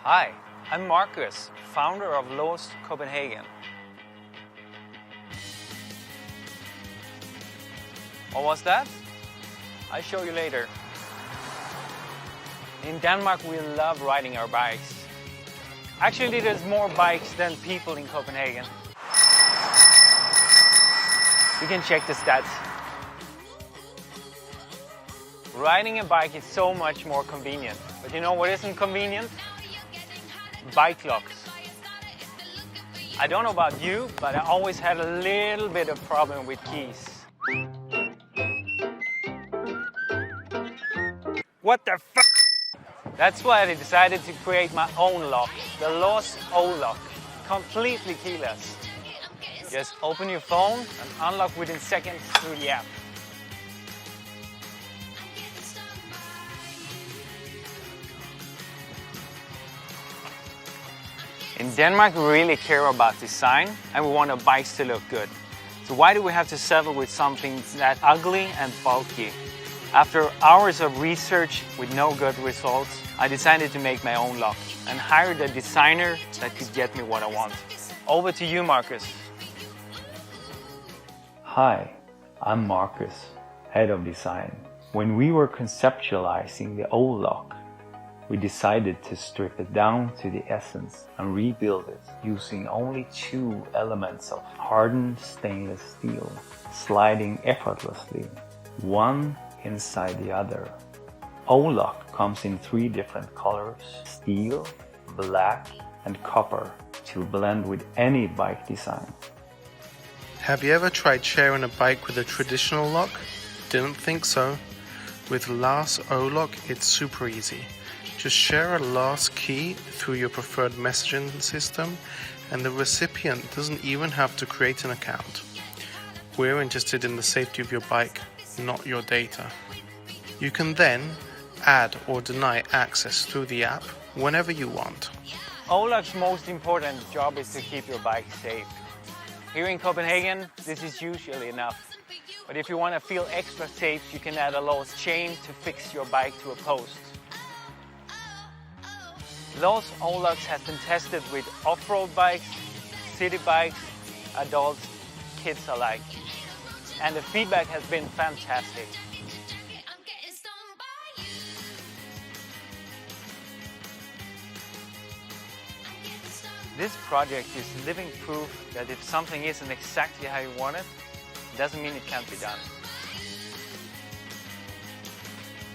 Hi, I'm Marcus, founder of LAAS Copenhagen. What was that? I'll show you later. In Denmark, we love riding our bikes. Actually, there's more bikes than people in Copenhagen. You can check the stats. Riding a bike is so much more convenient. But you know what isn't convenient? Bike locks. I don't know about you, but I always had a little bit of problem with keys. What the f***? That's why I decided to create my own lock, the LAAS O-Lock, completely keyless. Just open your phone and unlock within seconds through the app. In Denmark, we really care about design and we want our bikes to look good. So why do we have to settle with something that ugly and bulky? After hours of research with no good results, I decided to make my own lock and hired a designer that could get me what I want. Over to you, Marcus. Hi, I'm Marcus, head of design. When we were conceptualizing the O-Lock, we decided to strip it down to the essence and rebuild it using only 2 elements of hardened stainless steel, sliding effortlessly, one inside the other. O-Lock comes in 3 different colors: steel, black and copper, to blend with any bike design. Have you ever tried sharing a bike with a traditional lock? Didn't think so? With LAAS O-Lock, it's super easy. Just share a LAAS key through your preferred messaging system, and the recipient doesn't even have to create an account. We're interested in the safety of your bike, not your data. You can then add or deny access through the app whenever you want. O-Lock's most important job is to keep your bike safe. Here in Copenhagen, this is usually enough. But if you want to feel extra safe, you can add a LAAS chain to fix your bike to a post. LAAS O-Locks has been tested with off-road bikes, city bikes, adults, kids alike. And the feedback has been fantastic. This project is living proof that if something isn't exactly how you want it, it doesn't mean it can't be done.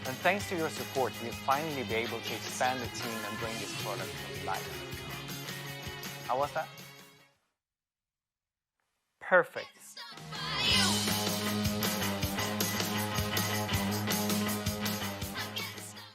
And thanks to your support, we'll finally be able to expand the team and bring this product to life. How was that? Perfect.